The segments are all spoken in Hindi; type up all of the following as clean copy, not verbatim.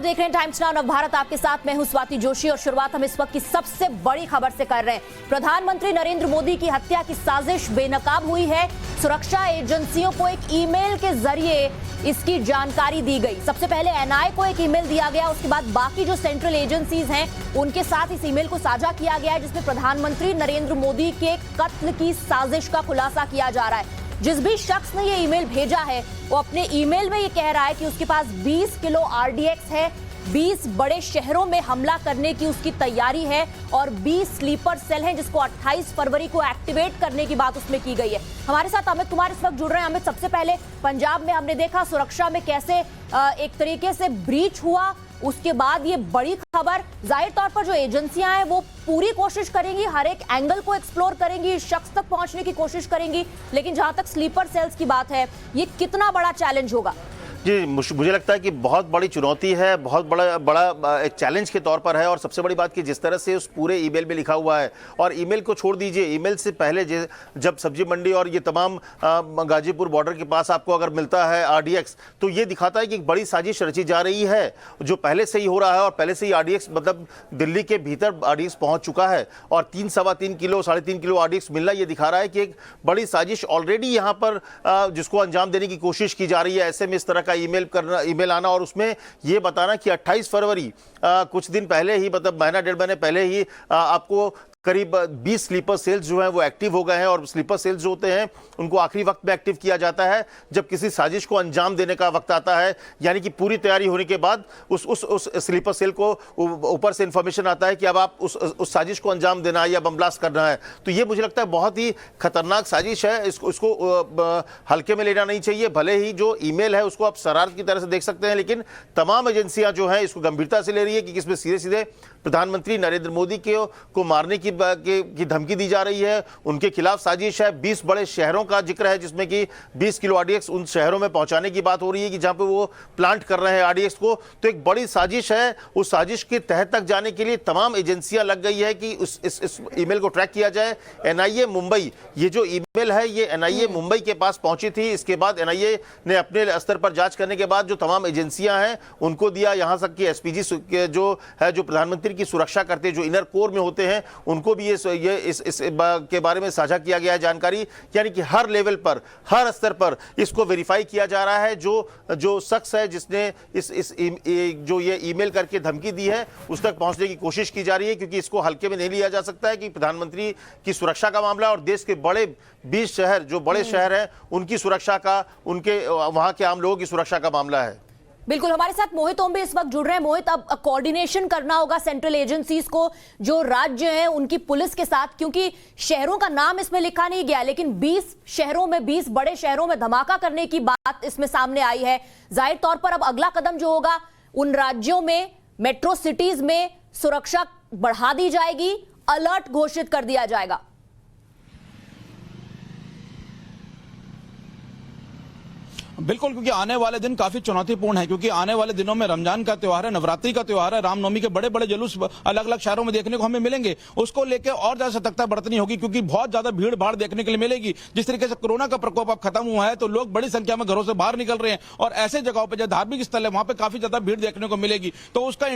देख रहे हैं टाइम्स नाउ नवभारत, आपके साथ मैं हूं स्वाति जोशी और शुरुआत हम इस वक्त की सबसे बड़ी खबर से कर रहे हैं। प्रधानमंत्री नरेंद्र मोदी की हत्या की साजिश बेनकाब हुई है। सुरक्षा एजेंसियों को एक ईमेल के जरिए इसकी जानकारी दी गई। सबसे पहले एनआईए को एक ईमेल दिया गया, उसके बाद बाकी जो सेंट्रल एजेंसीज हैं उनके साथ इस ईमेल को साझा किया गया है, जिसमें प्रधानमंत्री नरेंद्र मोदी के कत्ल की साजिश का खुलासा किया जा रहा है। जिस भी शख्स ने ये ईमेल भेजा है वो अपने ईमेल में ये कह रहा है कि उसके पास 20 किलो आरडीएक्स है, 20 बड़े शहरों में हमला करने की उसकी तैयारी है और 20 स्लीपर सेल हैं जिसको 28 फरवरी को एक्टिवेट करने की बात उसमें की गई है। हमारे साथ अमित कुमार इस वक्त जुड़ रहे हैं। अमित, सबसे पहले पंजाब में हमने देखा सुरक्षा में कैसे एक तरीके से ब्रीच हुआ, उसके बाद ये बड़ी खबर। जाहिर तौर पर जो एजेंसियां हैं वो पूरी कोशिश करेंगी, हर एक एंगल को एक्सप्लोर करेंगी, इस शख्स तक पहुंचने की कोशिश करेंगी, लेकिन जहां तक स्लीपर सेल्स की बात है ये कितना बड़ा चैलेंज होगा? जी, मुझे लगता है कि बहुत बड़ी चुनौती है, बहुत बड़ा एक चैलेंज के तौर पर है। और सबसे बड़ी बात कि जिस तरह से उस पूरे ईमेल में लिखा हुआ है, और ईमेल को छोड़ दीजिए, ईमेल से पहले जब सब्जी मंडी और ये तमाम गाजीपुर बॉर्डर के पास आपको अगर मिलता है आरडीएक्स, तो ये दिखाता है कि एक बड़ी साजिश रची जा रही है जो पहले से ही हो रहा है। और पहले से ही आरडीएक्स मतलब दिल्ली के भीतर आरडीएक्स पहुंच चुका है और 3-3.25 किलो 3.5 किलो आरडीएक्स मिलना ये दिखा रहा है कि एक बड़ी साजिश ऑलरेडी यहाँ पर जिसको अंजाम देने की कोशिश की जा रही है। ऐसे में इस तरह का ईमेल आना और उसमें यह बताना कि 28 फरवरी कुछ दिन पहले ही, मतलब महीना 1.5 महीने पहले ही आपको करीब 20 स्लीपर सेल्स जो हैं वो एक्टिव हो गए हैं। और स्लीपर सेल्स जो होते हैं उनको आखिरी वक्त में एक्टिव किया जाता है जब किसी साजिश को अंजाम देने का वक्त आता है, यानी कि पूरी तैयारी होने के बाद उस स्लीपर सेल को ऊपर से इंफॉर्मेशन आता है कि अब आप उस साजिश को अंजाम देना है या बम ब्लास्ट करना है। तो ये मुझे लगता है बहुत ही खतरनाक साजिश है। इसको हल्के में लेना नहीं चाहिए। भले ही जो ईमेल है उसको आप शरारत की तरह से देख सकते हैं, लेकिन तमाम एजेंसियां जो हैं इसको गंभीरता से ले रही है कि इसमें सीधे सीधे प्रधानमंत्री नरेंद्र मोदी को मारने की धमकी दी जा रही है, उनके खिलाफ साजिश है। 20 बड़े शहरों का जिक्र है जिसमें कि 20 किलो आरडीएक्स उन शहरों में पहुंचाने की बात हो रही है कि जहां पे वो प्लांट कर रहे हैं आरडीएक्स को। तो एक बड़ी साजिश है। उस साजिश के तहत तक जाने के लिए तमाम एजेंसियां लग गई है कि इस ईमेल को ट्रैक किया जाए। एनआईए मुंबई, ये जो ईमेल है ये एनआईए मुंबई के पास पहुंची थी। इसके बाद एनआईए ने अपने स्तर पर जांच करने के बाद जो तमाम एजेंसियां हैं उनको दिया, यहां तक कि एसपीजी जो है, जो प्रधानमंत्री की सुरक्षा करते जो इनर कोर में होते हैं, उनको भी इस के बारे में साझा किया गया है जानकारी। यानी कि हर लेवल पर, हर स्तर पर इसको वेरीफाई किया जा रहा है। जो शख्स है जिसने जो ये ईमेल करके धमकी दी है उस तक पहुंचने की कोशिश की जा रही है, क्योंकि इसको हल्के में नहीं लिया जा सकता है कि प्रधानमंत्री की सुरक्षा का मामला और देश के बड़े 20 शहर, जो बड़े शहर हैं उनकी सुरक्षा का, उनके वहां के आम लोगों की सुरक्षा का मामला है। बिल्कुल, हमारे साथ मोहित ओम्बे इस वक्त जुड़ रहे हैं। मोहित, अब कोऑर्डिनेशन करना होगा सेंट्रल एजेंसीज को, जो राज्य हैं उनकी पुलिस के साथ, क्योंकि शहरों का नाम इसमें लिखा नहीं गया, लेकिन 20 शहरों में, 20 बड़े शहरों में धमाका करने की बात इसमें सामने आई है। जाहिर तौर पर अब अगला कदम जो होगा, उन राज्यों में, मेट्रो सिटीज में सुरक्षा बढ़ा दी जाएगी, अलर्ट घोषित कर दिया जाएगा। बिल्कुल, क्योंकि आने वाले दिन काफी चुनौतीपूर्ण है, क्योंकि आने वाले दिनों में रमजान का त्योहार है, नवरात्रि का त्योहार है, रामनवमी के बड़े बड़े जुलूस अलग अलग शहरों में देखने को हमें मिलेंगे। उसको लेकर और ज्यादा सतर्कता बरतनी होगी, क्योंकि बहुत ज्यादा भीड़ भाड़ देखने के लिए मिलेगी। जिस तरीके से कोरोना का प्रकोप अब खत्म हुआ है तो लोग बड़ी संख्या में घरों से बाहर निकल रहे हैं और ऐसे जगहों पर जो धार्मिक स्थल है वहां पर काफी ज्यादा भीड़ देखने को मिलेगी। तो उसका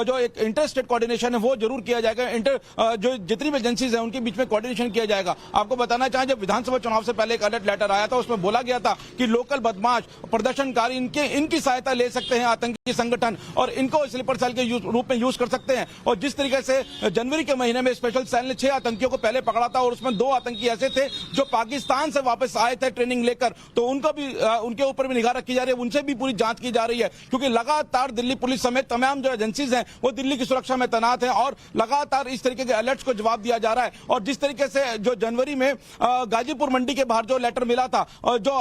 जो एक इंटर स्टेट कोऑर्डिनेशन है वो जरूर किया जाएगा। जो जितनी भी एजेंसीज है उनके बीच में कोऑर्डिनेशन किया जाएगा। आपको बताना चाहें, जब विधानसभा चुनाव से पहले एक अलर्ट लेटर आया था, उसमें बोला गया था कि लोकल बदमाश, प्रदर्शनकारी इनकी सहायता ले सकते हैं आतंकी संगठन और इनको स्लीपर सेल के रूप में यूज कर सकते हैं। और जिस तरीके से जनवरी के महीने में स्पेशल सेल ने 6 आतंकियों को पहले पकड़ा था और उसमें 2 आतंकी ऐसे थे जो पाकिस्तान से वापस आए थे ट्रेनिंग लेकर, तो उनको भी उनके ऊपर भी निगाह रखी जा रही है, उनसे भी पूरी जांच की जा रही है। क्योंकि लगातार दिल्ली पुलिस समेत तमाम जो एजेंसीज हैं वो दिल्ली की सुरक्षा में तैनात हैं और लगातार इस तरीके के अलर्ट्स को जवाब दिया जा रहा है। और जिस तरीके से जो जनवरी में गाजीपुर मंडी के बाहर जो लेटर मिला था और जो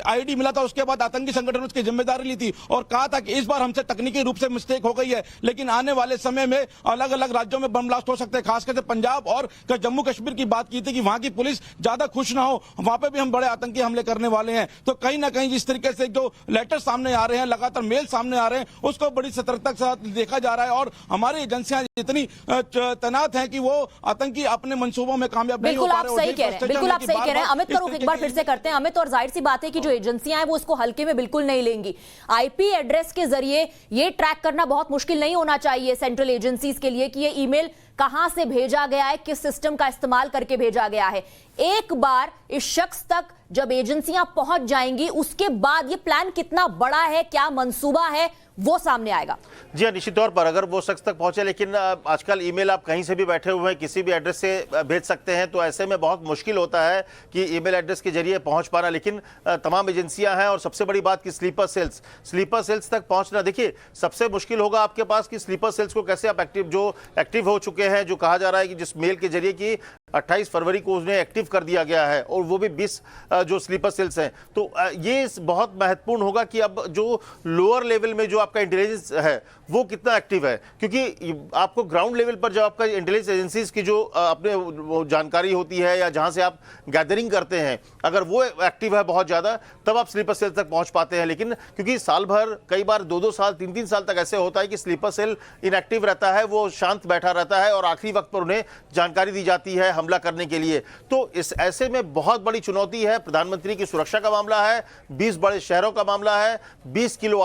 आईडी मिला था, उसके बाद आतंकी संगठन उसकी जिम्मेदारी ली थी और कहा था कि इस बार हमसे तकनीकी रूप से मिस्टेक हो गई है, लेकिन आने वाले समय में अलग अलग राज्यों में बम ब्लास्ट हो सकते हैं। खासकर से पंजाब और जम्मू कश्मीर की बात की थी कि वहां की पुलिस ज्यादा खुश ना हो, वहां पे भी हम बड़े आतंकी हमले करने वाले हैं। तो कहीं ना कहीं जिस तरीके से जो लेटर सामने आ रहे हैं, लगातार मेल सामने आ रहे हैं, उसको बड़ी सतर्कता के साथ देखा जा रहा है और हमारी एजेंसियां इतनी तैनात हैं कि वो आतंकी अपने मंसूबों में कामयाब नहीं हो पा रहे। बिल्कुल आप सही कह रहे हैं। अमित, करो एक बार फिर से करते हैं। अमित, और जाहिर सी बात है कि जो एजेंसियां हैं वो वो इसको हल्के में बिल्कुल नहीं लेंगी। आईपी एड्रेस के जरिए ये ट्रैक करना बहुत मुश्किल नहीं होना चाहिए सेंट्रल एजेंसीज के लिए कि ये ईमेल कहां से भेजा गया है, किस सिस्टम का इस्तेमाल करके भेजा गया है। एक बार इस शख्स तक जब एजेंसियां पहुंच जाएंगी, उसके बाद ये प्लान कितना बड़ा है, क्या मंसूबा है, वो सामने आएगा। जी हाँ, निश्चित तौर पर अगर वो शख्स तक पहुंचे, लेकिन आजकल ईमेल आप कहीं से भी बैठे हुए हैं किसी भी एड्रेस से भेज सकते हैं, तो ऐसे में बहुत मुश्किल होता है कि ईमेल एड्रेस के जरिए पहुंच पाना। लेकिन तमाम एजेंसियां हैं और सबसे बड़ी बात कि स्लीपर सेल्स तक पहुंचना, देखिए सबसे मुश्किल होगा आपके पास कि स्लीपर सेल्स को कैसे आप एक्टिव हो चुके हैं, जो कहा जा रहा है कि जिस मेल के जरिए कि 28 फरवरी को उन्हें एक्टिव कर दिया गया है, और वो भी 20 जो स्लीपर सेल्स हैं। तो ये बहुत महत्वपूर्ण होगा कि अब जो लोअर लेवल में जो आपका इंटेलिजेंस है वो कितना एक्टिव है, क्योंकि आपको ग्राउंड लेवल पर जब आपका इंटेलिजेंस एजेंसीज की जो अपने वो जानकारी होती है या जहां से आप गैदरिंग करते हैं, अगर वो एक्टिव है बहुत ज़्यादा, तब आप स्लीपर सेल तक पहुंच पाते हैं। लेकिन क्योंकि साल भर, कई बार 2-2 साल 3-3 साल तक ऐसे होता है कि स्लीपर सेल इनएक्टिव रहता है, वो शांत बैठा रहता है और आखिरी वक्त पर उन्हें जानकारी दी जाती है हमला करने के लिए। तो इस ऐसे में बहुत बड़ी चुनौती है, प्रधानमंत्री की सुरक्षा का मामला है, 20 बड़े शहरों का मामला है, 20 किलो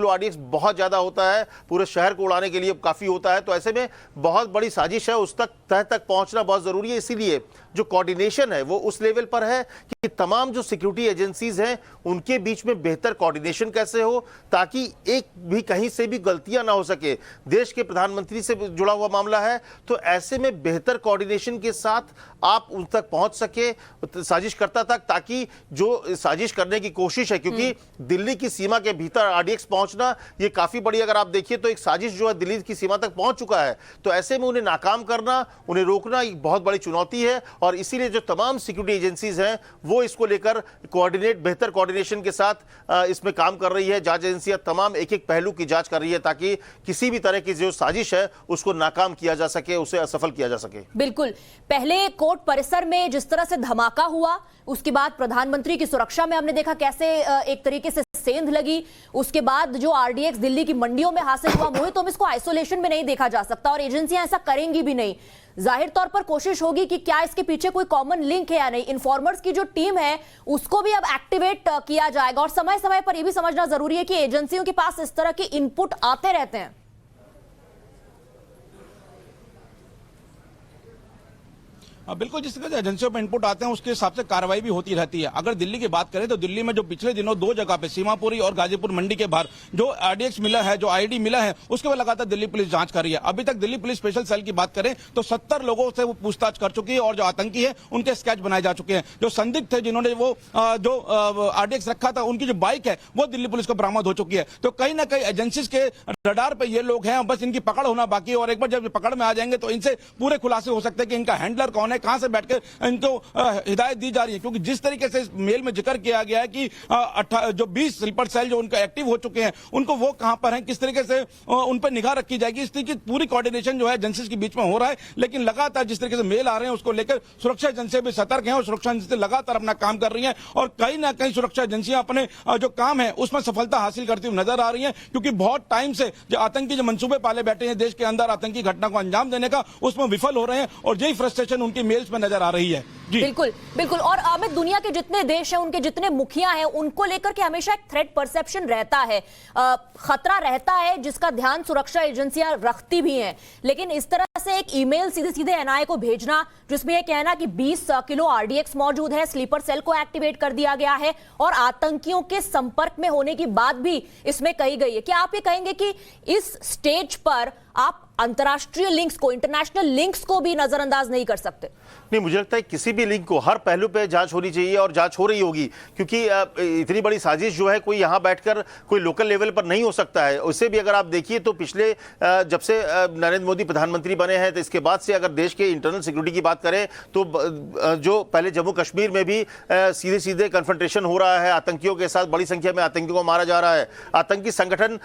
आरडीएक्स बहुत ज्यादा होता है, पूरे शहर को उड़ाने के लिए काफी होता है। तो ऐसे में बहुत बड़ी साजिश है, उस तह तक पहुंचना बहुत जरूरी है। इसीलिए जो कोऑर्डिनेशन है वो उस लेवल पर है कि तमाम जो सिक्योरिटी एजेंसीज हैं उनके बीच में बेहतर कोऑर्डिनेशन कैसे हो, ताकि एक भी कहीं से भी गलतियां ना हो सके। देश के प्रधानमंत्री से जुड़ा हुआ मामला है, तो ऐसे में बेहतर कोऑर्डिनेशन के साथ आप उन तक पहुंच सके, साजिशकर्ता तक, ताकि जो साजिश करने की कोशिश है, क्योंकि दिल्ली की सीमा के भीतर आरडीएक्स पहुंचना ये काफी बड़ी, अगर आप देखिए तो एक साजिश जो है दिल्ली की सीमा तक पहुंच चुका है। तो ऐसे में उन्हें नाकाम करना, उन्हें रोकना एक बहुत बड़ी चुनौती है, और इसीलिए जो तमाम सिक्योरिटी एजेंसीज हैं वो इसको लेकर बेहतर कोऑर्डिनेशन के साथ इसमें काम कर रही है। जांच एजेंसियां तमाम एक एक पहलू की जांच कर रही है, ताकि किसी भी तरह की जो साजिश है उसको नाकाम किया जा सके, उसे असफल किया जा सके। बिल्कुल, पहले कोर्ट परिसर में जिस तरह से धमाका हुआ, उसके बाद प्रधानमंत्री की सुरक्षा में हमने देखा कैसे एक तरीके से सेंध लगी। उसके बाद जो आरडीएक्स दिल्ली की मंडियों में हासिल हुआ, मोहित, तो इसको आइसोलेशन में नहीं देखा जा सकता और एजेंसियां ऐसा करेंगी भी नहीं। जाहिर तौर पर कोशिश होगी कि क्या इसके पीछे कोई कॉमन लिंक है या नहीं। इन्फॉर्मर्स की जो टीम है उसको भी अब एक्टिवेट किया जाएगा, और समय समय पर यह भी समझना जरूरी है कि एजेंसियों के पास इस तरह के इनपुट आते रहते हैं। बिल्कुल, जिस तरह से एजेंसियों में इनपुट आते हैं उसके हिसाब से कार्रवाई भी होती रहती है। अगर दिल्ली की बात करें तो दिल्ली में जो पिछले दिनों 2 जगह पे, सीमापुरी और गाजीपुर मंडी के बाहर जो आरडीएक्स मिला है, जो आईडी मिला है, उसके बाद लगातार दिल्ली पुलिस जांच कर रही है। अभी तक दिल्ली पुलिस स्पेशल सेल की बात करें तो 70 लोगों से वो पूछताछ कर चुकी है, और जो आतंकी है उनके स्केच बनाए जा चुके हैं। जो संदिग्ध थे जिन्होंने वो जो आरडीएक्स रखा था, उनकी जो बाइक है वो दिल्ली पुलिस को बरामद हो चुकी है। तो कहीं ना कहीं एजेंसीज के रडार पे ये लोग हैं, बस इनकी पकड़ होना बाकी है, और एक बार जब पकड़ में आ जाएंगे तो इनसे पूरे खुलासे हो सकते हैं कि इनका हैंडलर कौन है, कहां से बैठकर इनको हिदायत दी जा रही है। क्योंकि जिस तरीके से इस मेल में जिक्र किया गया है कि जो 20 स्लीपर सेल जो उनका एक्टिव हो चुके हैं, उनको वो कहां पर हैं, किस तरीके से उन पर निगाह रखी जाएगी, इस तरीके की पूरी कोऑर्डिनेशन जो है एजेंसीज के बीच में हो रहा है। लेकिन लगातार जिस तरीके से मेल आ रहे हैं उसको लेकर सुरक्षा एजेंसियां भी सतर्क हैं, और सुरक्षा एजेंसियां लगातार अपना काम कर रही हैं, और कहीं ना कहीं सुरक्षा एजेंसियां अपने जो काम है उसमें सफलता हासिल करती हुई नजर आ रही है। क्योंकि बहुत टाइम से जो आतंकी जो मंसूबे पाले बैठे हैं देश के अंदर आतंकी घटना को अंजाम देने का, उसमें विफल हो रहे हैं, और यही फ्रस्ट्रेशन उनकी मेल्स में नजर आ रही है। बिल्कुल बिल्कुल। और अमित, दुनिया के जितने देश हैं, उनके जितने मुखिया हैं, उनको लेकर के हमेशा एक थ्रेट परसेप्शन रहता है, खतरा रहता है, जिसका ध्यान सुरक्षा एजेंसियां रखती भी हैं। लेकिन इस तरह से एक ईमेल सीधे सीधे एनआईए को भेजना, जिसमें यह कहना कि 20 किलो आरडीएक्स मौजूद है, स्लीपर सेल को एक्टिवेट कर दिया गया है, और आतंकियों के संपर्क में होने की बात भी इसमें कही गई है। क्या आप ये कहेंगे कि इस स्टेज पर आप अंतर्राष्ट्रीय लिंक्स को, इंटरनेशनल लिंक्स को भी नजरअंदाज नहीं कर सकते? नहीं, मुझे लगता है किसी भी लिंक को हर पहलू पे जांच होनी चाहिए, और जांच हो रही होगी, क्योंकि इतनी बड़ी साजिश जो है कोई यहां बैठकर कोई लोकल लेवल पर नहीं हो सकता है। उससे भी अगर आप देखिए तो पिछले जब से नरेंद्र मोदी प्रधानमंत्री बने हैं, तो इसके बाद से अगर देश के इंटरनल सिक्योरिटी की बात करें तो जो पहले जम्मू कश्मीर में भी सीधे सीधे कन्फ्रंटेशन हो रहा है आतंकियों के साथ, बड़ी संख्या में आतंकियों को मारा जा रहा है, आतंकी संगठन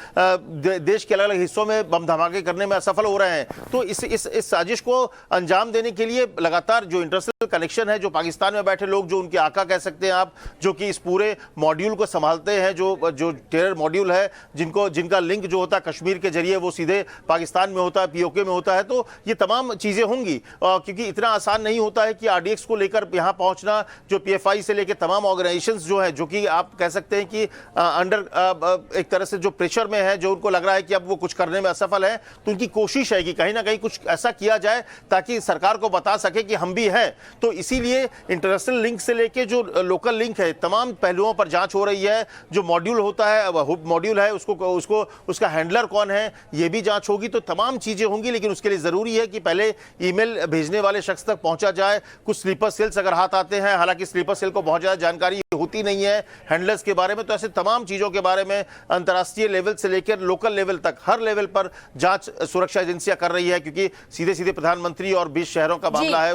देश के अलग अलग हिस्सों में बम धमाके करने में असफल सफल हो रहे हैं। तो इस साजिश को अंजाम देने के लिए लगातार जो इंटरनेशनल कनेक्शन है, जो पाकिस्तान में बैठे लोग, जो उनके आका कह सकते हैं आप, जो कि इस पूरे मॉड्यूल को संभालते हैं, जो टेरर मॉड्यूल है, जिनका लिंक जो होता है कश्मीर के जरिए वो सीधे पाकिस्तान में होता है, पीओके में होता है। तो ये तमाम चीजें होंगी, क्योंकि इतना आसान नहीं होता है कि आरडीएक्स को लेकर यहां पहुंचना। जो पीएफआई से लेकर तमाम ऑर्गेनाइजेशंस जो है, जो कि आप कह सकते हैं कि अंडर एक तरह से जो प्रेशर में है, जो उनको लग रहा है कि अब वो कुछ करने में असफल है, तो उनकी कोशिश है कि कहीं ना कहीं कुछ ऐसा किया जाए ताकि सरकार को बता सके कि हम भी हैं। तो इसीलिए इंटरनेशनल लिंक से लेके जो लोकल लिंक है, तमाम पहलुओं पर जांच हो रही है। जो मॉड्यूल होता है, हुब मॉड्यूल है, उसका हैंडलर कौन है, ये भी जांच होगी। तो तमाम चीजें होंगी, लेकिन उसके लिए जरूरी है कि पहले ईमेल भेजने वाले शख्स तक पहुंचा जाए। कुछ स्लीपर सेल्स अगर हाथ आते हैं, हालांकि स्लीपर सेल को बहुत ज्यादा जानकारी होती नहीं है हैंडलर्स के बारे में, तो ऐसे तमाम चीजों के बारे में अंतर्राष्ट्रीय लेवल से लेकर लोकल लेवल तक हर लेवल पर जांच सुरक्षा एजेंसियां कर रही है, क्योंकि सीधे सीधे प्रधानमंत्री और 20 शहरों का मामला है।